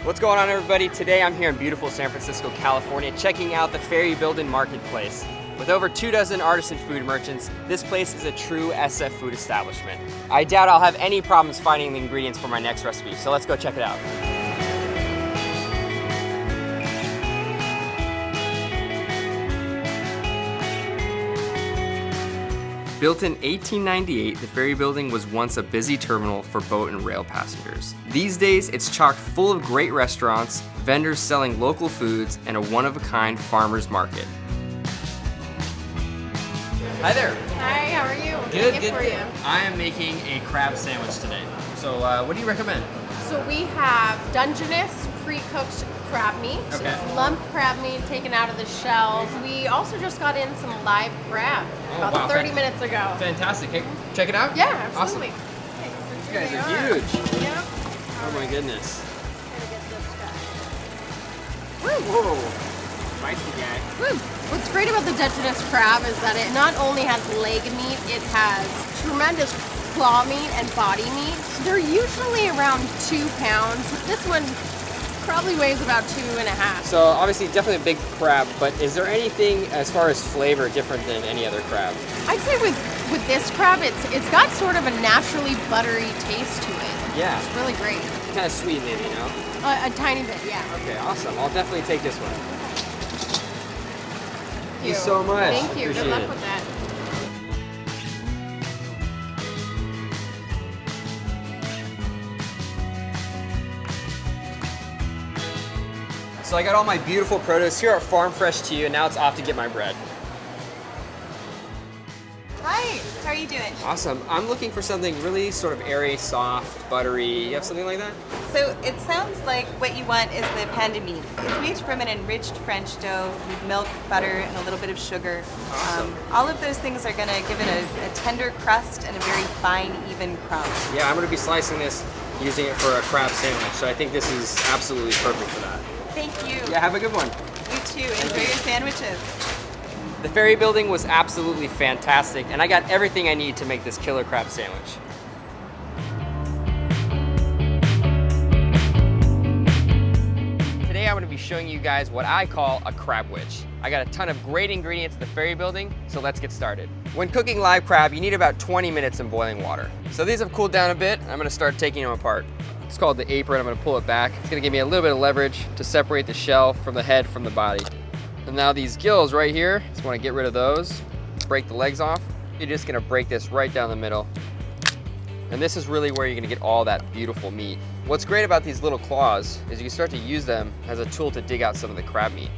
What's going on, everybody? Today I'm here in beautiful San Francisco, California, checking out the Ferry Building marketplace. With over 24 artisan food merchants, this place is a true SF food establishment. I doubt I'll have any problems finding the ingredients for my next recipe, so let's go check it out. Built in 1898, the Ferry Building was once a busy terminal for boat and rail passengers. These days, it's chock full of great restaurants, vendors selling local foods, and a one-of-a-kind farmer's market. Hi there. Hi, how are you? Good, good. For you? I am making a crab sandwich today. So what do you recommend? So we have Dungeness pre-cooked crab meat. Okay. It's lumped crab meat taken out of the shell. We also just got in some live crab about 30 minutes ago. Fantastic. Hey, check it out? Yeah, absolutely. Awesome. Okay, so You guys are huge. Yep. Oh my goodness. Gotta get this guy. Whoa. Spicy guy. Woo. What's great about the Dungeness crab is that it not only has leg meat, it has tremendous claw meat and body meat. They're usually around 2 pounds. This one probably weighs about 2.5. So obviously definitely a big crab, but is there anything as far as flavor different than any other crab? I'd say with this crab, it's got sort of a naturally buttery taste to it. Yeah. It's really great. Kind of sweet maybe, you know? A tiny bit, yeah. Okay, awesome. I'll definitely take this one. Thank you so much. Thank you. Appreciate Good luck it. with that. So I got all my beautiful produce here at Farm Fresh to you, and now it's off to get my bread. Hi, how are you doing? Awesome. I'm looking for something really sort of airy, soft, buttery. You have something like that? So it sounds like what you want is the pan de mie. It's made from an enriched French dough with milk, butter, and a little bit of sugar. Awesome. All of those things are going to give it a tender crust and a very fine, even crumb. Yeah, I'm going to be slicing this, using it for a crab sandwich, so I think this is absolutely perfect for that. Thank you. Yeah, have a good one. You too. Enjoy your sandwiches. The Ferry Building was absolutely fantastic, and I got everything I need to make this killer crab sandwich. Today I'm going to be showing you guys what I call a crab witch. I got a ton of great ingredients at the Ferry Building, so let's get started. When cooking live crab, you need about 20 minutes in boiling water. So these have cooled down a bit. I'm going to start taking them apart. It's called the apron. I'm going to pull it back. It's going to give me a little bit of leverage to separate the shell from the head from the body. And now these gills right here, just want to get rid of those, break the legs off. You're just going to break this right down the middle. And this is really where you're going to get all that beautiful meat. What's great about these little claws is you can start to use them as a tool to dig out some of the crab meat.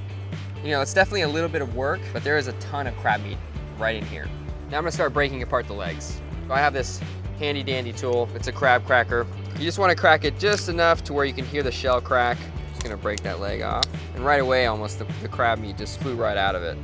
You know, it's definitely a little bit of work, but there is a ton of crab meat right in here. Now I'm going to start breaking apart the legs. So I have this handy dandy tool. It's a crab cracker. You just want to crack it just enough to where you can hear the shell crack. Just going to break that leg off. And right away, almost the crab meat just flew right out of it.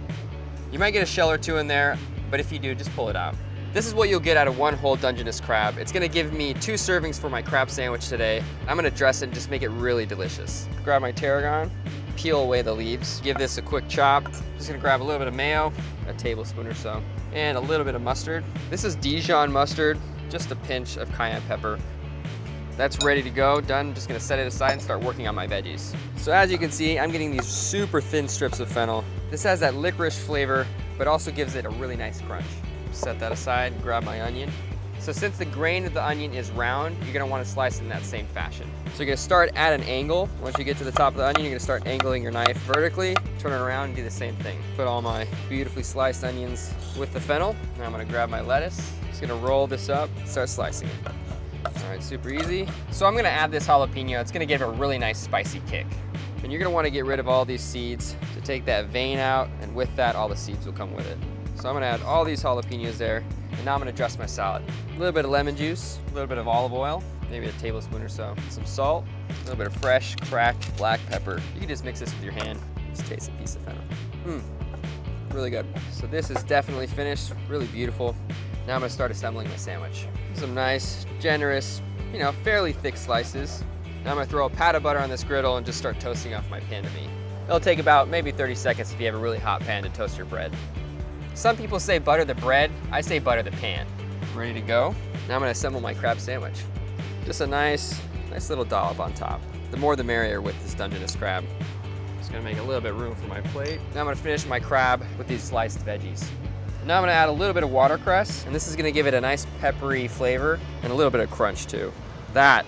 You might get a shell or two in there, but if you do, just pull it out. This is what you'll get out of one whole Dungeness crab. It's gonna give me 2 servings for my crab sandwich today. I'm gonna dress it and just make it really delicious. Grab my tarragon, peel away the leaves, give this a quick chop. Just gonna grab a little bit of mayo, a tablespoon or so, and a little bit of mustard. This is Dijon mustard, just a pinch of cayenne pepper. That's ready to go, done. Just gonna set it aside and start working on my veggies. So as you can see, I'm getting these super thin strips of fennel. This has that licorice flavor, but also gives it a really nice crunch. Set that aside and grab my onion. So since the grain of the onion is round, you're gonna wanna slice it in that same fashion. So you're gonna start at an angle. Once you get to the top of the onion, you're gonna start angling your knife vertically, turn it around and do the same thing. Put all my beautifully sliced onions with the fennel. Now I'm gonna grab my lettuce. Just gonna roll this up, start slicing it. All right, super easy. So I'm gonna add this jalapeno. It's gonna give it a really nice spicy kick. And you're gonna wanna get rid of all these seeds to take that vein out, and with that, all the seeds will come with it. So I'm gonna add all these jalapenos there, and now I'm gonna dress my salad. A little bit of lemon juice, a little bit of olive oil, maybe a tablespoon or so, some salt, a little bit of fresh, cracked black pepper. You can just mix this with your hand. Just taste a piece of fennel. Really good. So this is definitely finished, really beautiful. Now I'm gonna start assembling my sandwich. Some nice, generous, you know, fairly thick slices. Now I'm gonna throw a pat of butter on this griddle and just start toasting off my pan de mie. It'll take about maybe 30 seconds if you have a really hot pan to toast your bread. Some people say butter the bread, I say butter the pan. Ready to go? Now I'm gonna assemble my crab sandwich. Just a nice little dollop on top. The more the merrier with this Dungeness crab. Just gonna make a little bit of room for my plate. Now I'm gonna finish my crab with these sliced veggies. Now I'm gonna add a little bit of watercress, and this is gonna give it a nice peppery flavor and a little bit of crunch too. That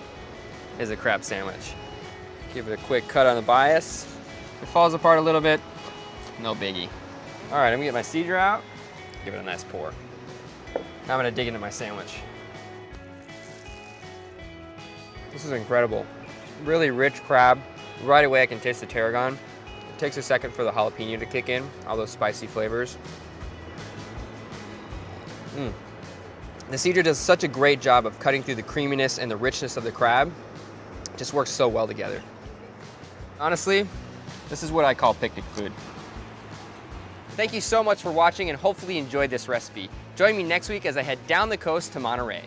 is a crab sandwich. Give it a quick cut on the bias. If it falls apart a little bit, no biggie. All right, I'm gonna get my cedar out, give it a nice pour. Now I'm gonna dig into my sandwich. This is incredible. Really rich crab. Right away I can taste the tarragon. It takes a second for the jalapeno to kick in, all those spicy flavors. The cedar does such a great job of cutting through the creaminess and the richness of the crab. It just works so well together. Honestly, this is what I call picnic food. Thank you so much for watching and hopefully you enjoyed this recipe. Join me next week as I head down the coast to Monterey.